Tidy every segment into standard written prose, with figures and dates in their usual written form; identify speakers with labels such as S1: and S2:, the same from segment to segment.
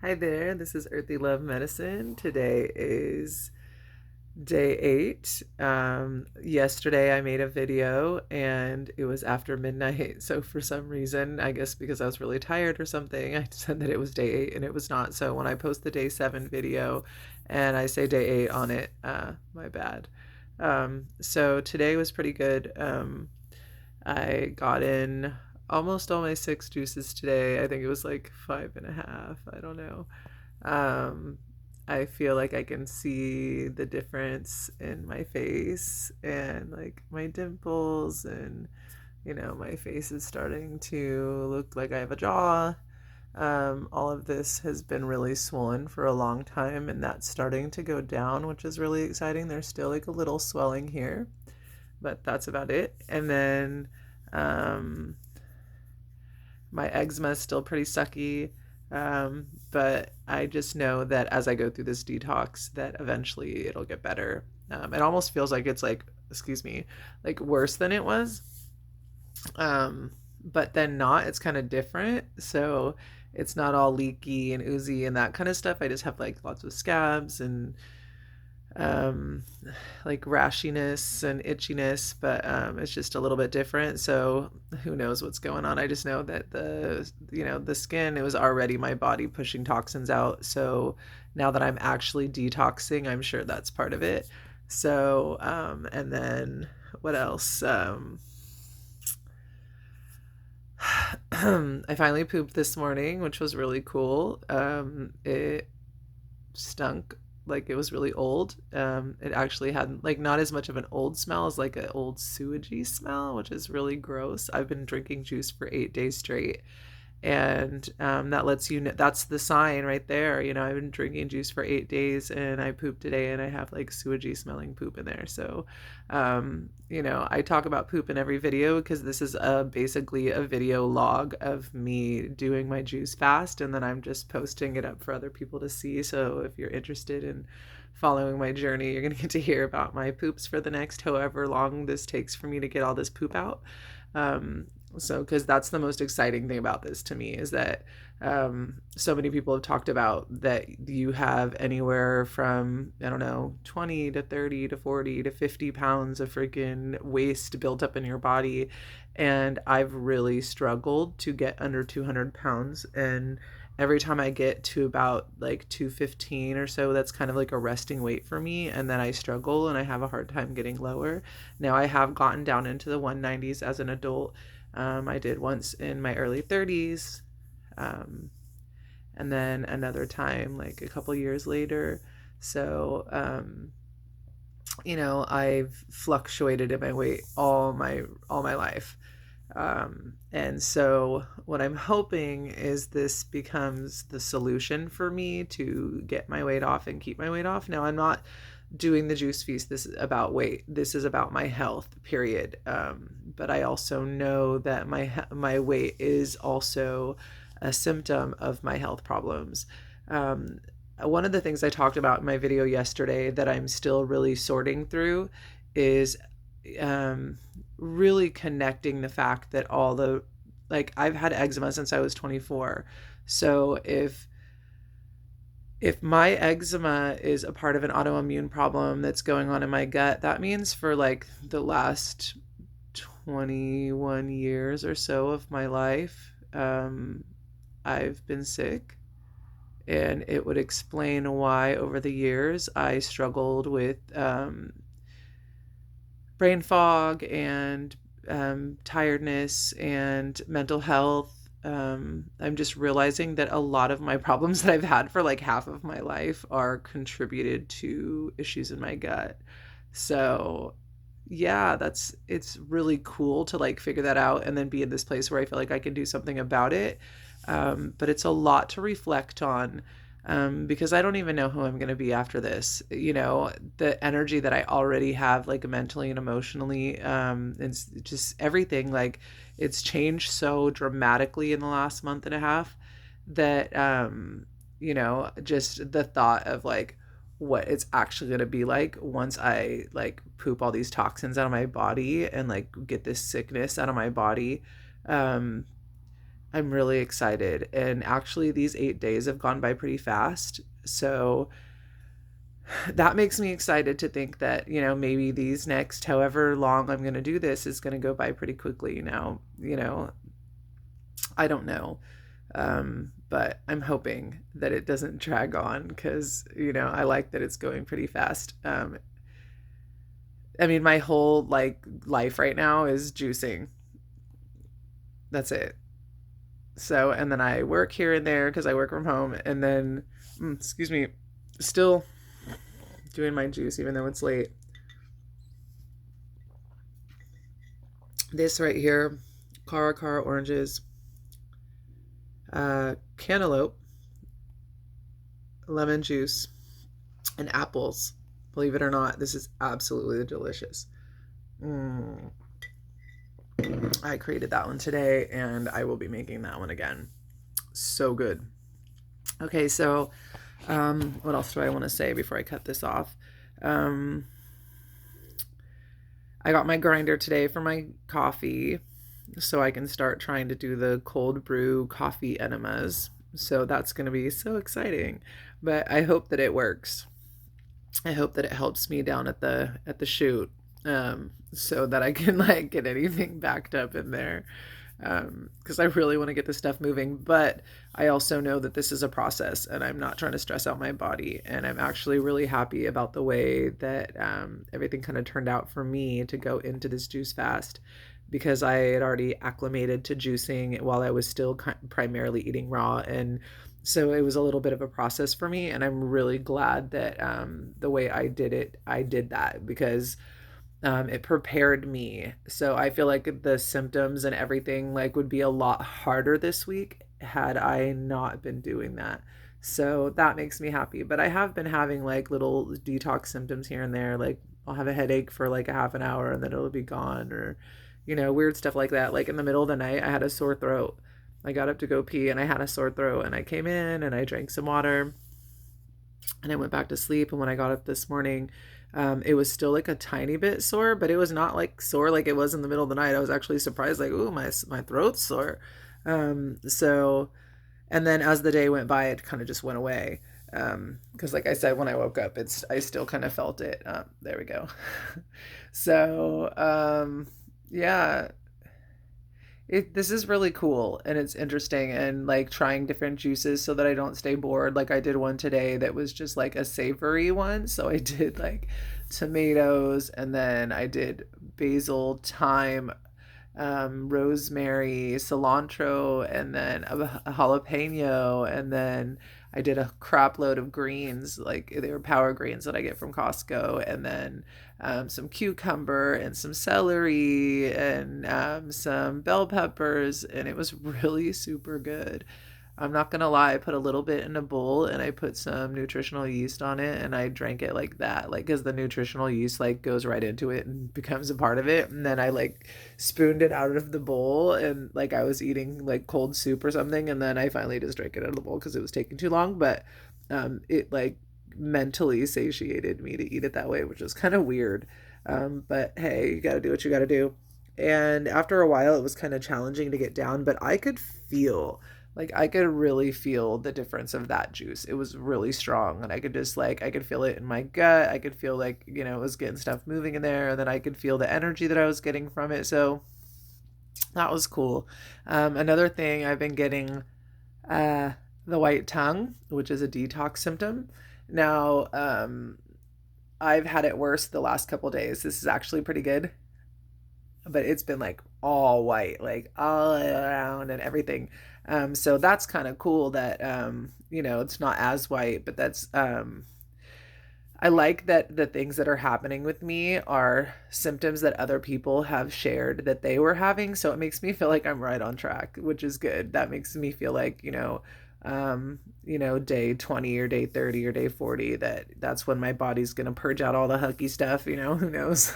S1: Hi there, this is Earthy Love Medicine. Today is day 8. Yesterday I made a video and it was after midnight. So for some reason, I guess because I was really tired or something, I said that it was day 8 and it was not. So when I post the day 7 video and I say day 8 on it, my bad. So today was pretty good. I got in almost all my 6 juices today. I think it was like 5.5. I don't know. Um, I feel like I can see the difference in my face and like my dimples, and my face is starting to look like I have a jaw. All of this has been really swollen for a long time, and that's starting to go down, which is really exciting. There's still like a little swelling here, but that's about it. And then um, my eczema is still pretty sucky. But I just know that as I go through this detox, that eventually it'll get better. It almost feels like it's like, excuse me, like worse than it was. But then not, it's kind of different. So it's not all leaky and oozy and that kind of stuff. I just have like lots of scabs and um, like rashiness and itchiness, but it's just a little bit different. So who knows what's going on? I just know that the skin, it was already my body pushing toxins out. So now that I'm actually detoxing, I'm sure that's part of it. So, and then what else? I finally pooped this morning, which was really cool. It stunk, like it was really old. It actually had like not as much of an old smell as like an old sewagey smell, which is really gross. I've been drinking juice for 8 days straight, and that lets you know, that's the sign right there. I've been drinking juice for 8 days and I pooped today and I have like sewagey smelling poop in there. So I talk about poop in every video because this is basically a video log of me doing my juice fast, and then I'm just posting it up for other people to see. So if you're interested in following my journey, you're going to get to hear about my poops for the next however long this takes for me to get all this poop out. um, so, because that's the most exciting thing about this to me, is that so many people have talked about that you have anywhere from, I don't know, 20 to 30 to 40 to 50 pounds of freaking waste built up in your body. And I've really struggled to get under 200 pounds. And every time I get to about like 215 or so, that's kind of like a resting weight for me. And then I struggle and I have a hard time getting lower. Now I have gotten down into the 190s as an adult. I did once in my early 30s, um, and then another time like a couple years later. So, I've fluctuated in my weight all my life. And so what I'm hoping is this becomes the solution for me to get my weight off and keep my weight off. Now, I'm not doing the juice feast. This is about weight. This is about my health, period. But I also know that my weight is also a symptom of my health problems. Um, One of the things I talked about in my video yesterday that I'm still really sorting through is um, really connecting the fact that like I've had eczema since I was 24. So if my eczema is a part of an autoimmune problem that's going on in my gut, that means for like the last 21 years or so of my life, I've been sick. And it would explain why over the years I struggled with brain fog and tiredness and mental health. I'm just realizing that a lot of my problems that I've had for like half of my life are contributed to issues in my gut. So, yeah, it's really cool to like figure that out and then be in this place where I feel like I can do something about it. But it's a lot to reflect on, because I don't even know who I'm going to be after this. The energy that I already have, like mentally and emotionally, it's just everything. Like it's changed so dramatically in the last month and a half that, just the thought of like what it's actually going to be like once I like poop all these toxins out of my body and like get this sickness out of my body. Um, I'm really excited. And actually, these 8 days have gone by pretty fast. So that makes me excited to think that, maybe these next however long I'm going to do this is going to go by pretty quickly. I don't know. But I'm hoping that it doesn't drag on because, I like that it's going pretty fast. I mean, my whole like life right now is juicing. That's it. So, and then I work here and there because I work from home, and then, excuse me, still doing my juice even though it's late. This right here, Cara Cara oranges, cantaloupe, lemon juice, and apples. Believe it or not, this is absolutely delicious. Mm. I created that one today, and I will be making that one again. So good. Okay, so what else do I want to say before I cut this off? Um, I got my grinder today for my coffee, so I can start trying to do the cold brew coffee enemas. So that's going to be so exciting. But I hope that it works. I hope that it helps me down at the chute, so that I can like get anything backed up in there, because I really want to get this stuff moving. But I also know that this is a process, and I'm not trying to stress out my body. And I'm actually really happy about the way that everything kind of turned out for me to go into this juice fast, because I had already acclimated to juicing while I was still primarily eating raw. And so it was a little bit of a process for me. And I'm really glad that the way I did it, I did that because it prepared me. So I feel like the symptoms and everything like would be a lot harder this week had I not been doing that. So that makes me happy. But I have been having like little detox symptoms here and there. Like I'll have a headache for like a half an hour and then it'll be gone, or weird stuff like that. Like in the middle of the night, I had a sore throat. I got up to go pee and I had a sore throat, and I came in and I drank some water and I went back to sleep. And when I got up this morning, it was still like a tiny bit sore, but it was not like sore like it was in the middle of the night. I was actually surprised, like, ooh, my throat's sore. So, and then as the day went by, it kind of just went away. Because like I said, when I woke up, I still kind of felt it. There we go. So, yeah, this is really cool and it's interesting, and like trying different juices so that I don't stay bored. Like I did one today that was just like a savory one. So I did like tomatoes, and then I did basil, thyme, rosemary, cilantro, and then a jalapeno, and then I did a crap load of greens, like they were power greens that I get from Costco, and then some cucumber and some celery and some bell peppers, and it was really super good. I'm not gonna lie, I put a little bit in a bowl and I put some nutritional yeast on it and I drank it like that. Like, because the nutritional yeast like goes right into it and becomes a part of it. And then I like spooned it out of the bowl and like I was eating like cold soup or something. And then I finally just drank it out of the bowl because it was taking too long. But it like mentally satiated me to eat it that way, which was kind of weird. But hey, you gotta do what you gotta do. And after a while, it was kind of challenging to get down, but I could really feel the difference of that juice. It was really strong, and I could just like I could feel it in my gut. I could feel like, it was getting stuff moving in there, and then I could feel the energy that I was getting from it. So that was cool. Another thing, I've been getting uh the white tongue, which is a detox symptom. Now, I've had it worse the last couple days. This is actually pretty good, but it's been like all white, like all around and everything. So that's kind of cool that, it's not as white, but I like that the things that are happening with me are symptoms that other people have shared that they were having. So it makes me feel like I'm right on track, which is good. That makes me feel like, day 20 or day 30 or day 40, that's when my body's going to purge out all the hooky stuff, who knows.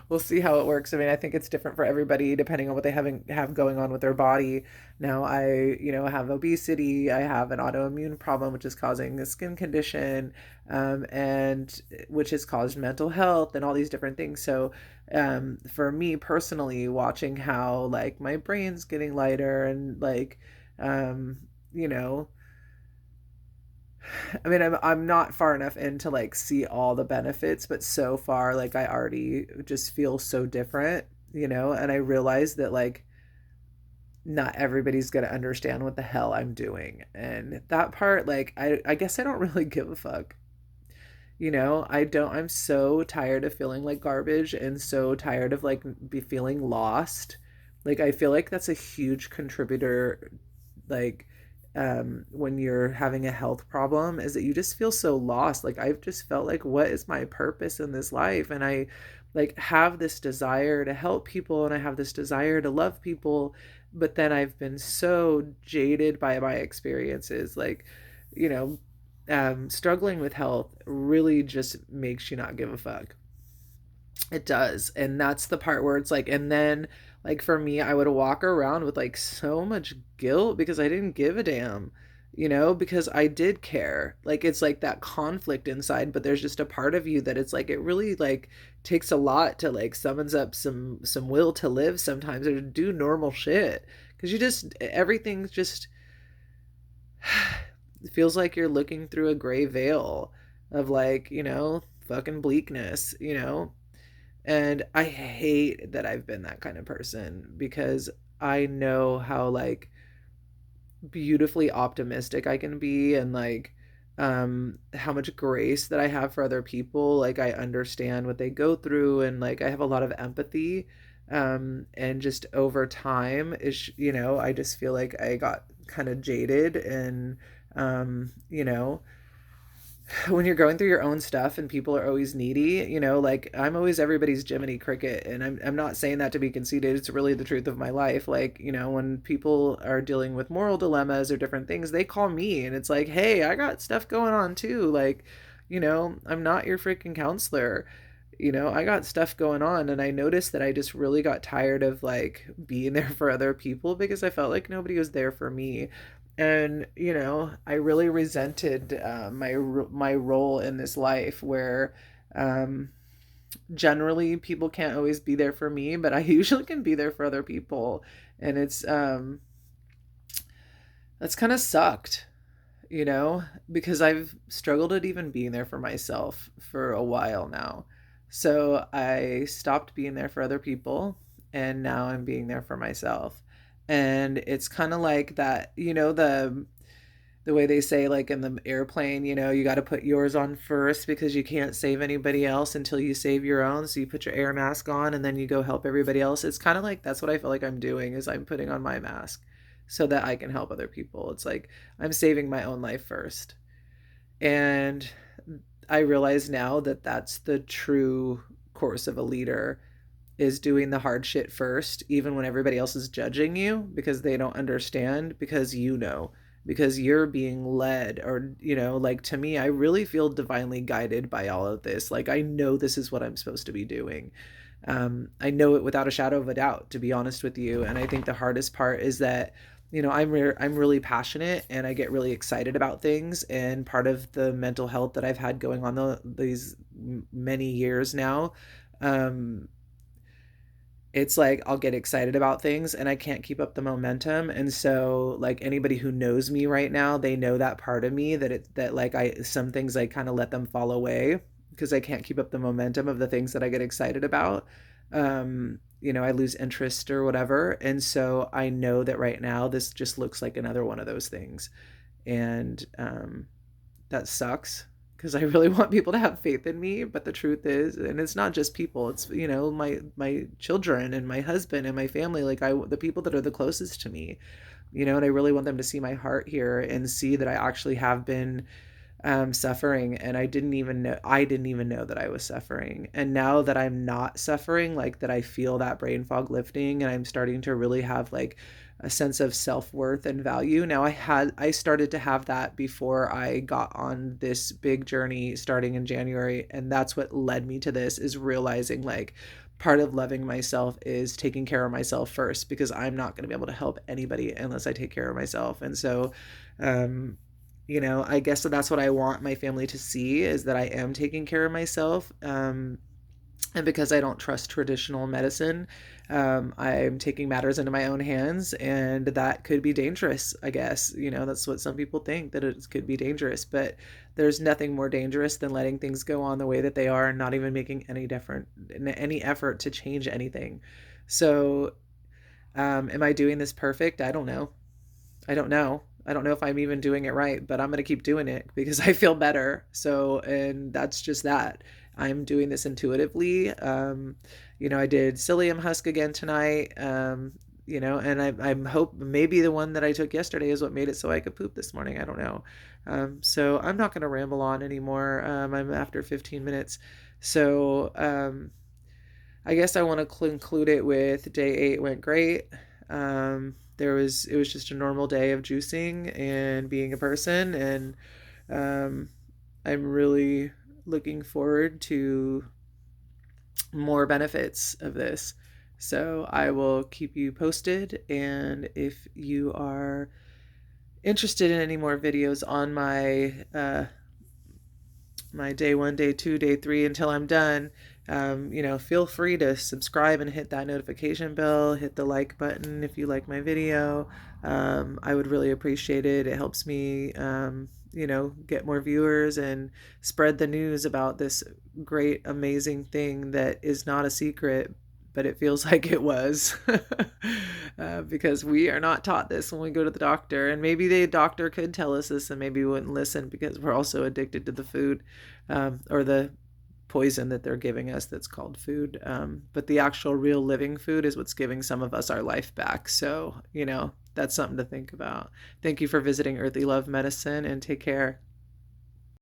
S1: We'll see how it works. I mean, I think it's different for everybody depending on what they have going on with their body. Now I, have obesity, I have an autoimmune problem which is causing a skin condition, and which has caused mental health and all these different things. So for me personally, watching how like my brain's getting lighter and like um you know I mean, I'm not far enough in to like see all the benefits, but so far like I already just feel so different, and I realize that like not everybody's going to understand what the hell I'm doing. And that part, like I guess I don't really give a fuck. I don't. I'm so tired of feeling like garbage and so tired of like be feeling lost. Like I feel like that's a huge contributor, like when you're having a health problem, is that you just feel so lost. Like I've just felt like, what is my purpose in this life? And I like have this desire to help people and I have this desire to love people, but then I've been so jaded by my experiences, like, you know struggling with health really just makes you not give a fuck. It does. And that's the part where it's like, and then like for me, I would walk around with like so much guilt because I didn't give a damn, because I did care. Like it's like that conflict inside, but there's just a part of you that it's like it really like takes a lot to like summons up some will to live sometimes or to do normal shit. Cause you just everything's just it feels like you're looking through a gray veil of like, fucking bleakness, and I hate that I've been that kind of person because I know how like beautifully optimistic I can be and like how much grace that I have for other people. Like I understand what they go through and like I have a lot of empathy. And just over time is, I just feel like I got kind of jaded and when you're going through your own stuff and people are always needy, like I'm always everybody's Jiminy Cricket. And I'm not saying that to be conceited. It's really the truth of my life. Like, when people are dealing with moral dilemmas or different things, they call me and it's like, hey, I got stuff going on too. Like, I'm not your freaking counselor. I got stuff going on. And I noticed that I just really got tired of like being there for other people because I felt like nobody was there for me. And I really resented my role in this life where um, generally people can't always be there for me, but I usually can be there for other people. And it's that's kind of sucked, because I've struggled at even being there for myself for a while now. So I stopped being there for other people and now I'm being there for myself. And it's kind of like that, the way they say like in the airplane, you got to put yours on first because you can't save anybody else until you save your own. So you put your air mask on and then you go help everybody else. It's kind of like that's what I feel like I'm doing is I'm putting on my mask so that I can help other people. It's like I'm saving my own life first. And I realize now that that's the true course of a leader is doing the hard shit first, even when everybody else is judging you because they don't understand, because because you're being led, or, like to me, I really feel divinely guided by all of this. Like, I know this is what I'm supposed to be doing. I know it without a shadow of a doubt, to be honest with you. And I think the hardest part is that, I'm really passionate and I get really excited about things. And part of the mental health that I've had going on these many years now, um, it's like I'll get excited about things and I can't keep up the momentum. And so like anybody who knows me right now, they know that part of me that like some things I kind of let them fall away because I can't keep up the momentum of the things that I get excited about. I lose interest or whatever. And so I know that right now this just looks like another one of those things. And that sucks because I really want people to have faith in me. But the truth is, and it's not just people, it's, my children and my husband and my family, like the people that are the closest to me, and I really want them to see my heart here and see that I actually have been suffering. And I didn't even know that I was suffering. And now that I'm not suffering, like that I feel that brain fog lifting and I'm starting to really have like a sense of self-worth and value. Now I started to have that before I got on this big journey starting in January, and that's what led me to this, is realizing like part of loving myself is taking care of myself first, because I'm not going to be able to help anybody unless I take care of myself. And so um I guess that's what I want my family to see, is that I am taking care of myself. And because I don't trust traditional medicine, I'm taking matters into my own hands, and that could be dangerous, I guess. That's what some people think, that it could be dangerous, but there's nothing more dangerous than letting things go on the way that they are and not even making any effort to change anything. So, am I doing this perfect? I don't know. I don't know. I don't know if I'm even doing it right, but I'm going to keep doing it because I feel better. So, and that's just that. I'm doing this intuitively. I did psyllium husk again tonight. And I'm hope maybe the one that I took yesterday is what made it so I could poop this morning. I don't know. So I'm not going to ramble on anymore. I'm after 15 minutes. So, I guess I want to conclude it with day 8 went great. It was just a normal day of juicing and being a person, and um, I'm really looking forward to more benefits of this. So I will keep you posted, and if you are interested in any more videos on my day 1, day 2, day 3 until I'm done, feel free to subscribe and hit that notification bell, hit the like button if you like my video. I would really appreciate it. It helps me, get more viewers and spread the news about this great, amazing thing that is not a secret, but it feels like it was. Because we are not taught this when we go to the doctor, and maybe the doctor could tell us this and maybe we wouldn't listen, because we're also addicted to the food, or the poison that they're giving us that's called food. But the actual real living food is what's giving some of us our life back. So, that's something to think about. Thank you for visiting Earthy Love Medicine, and take care.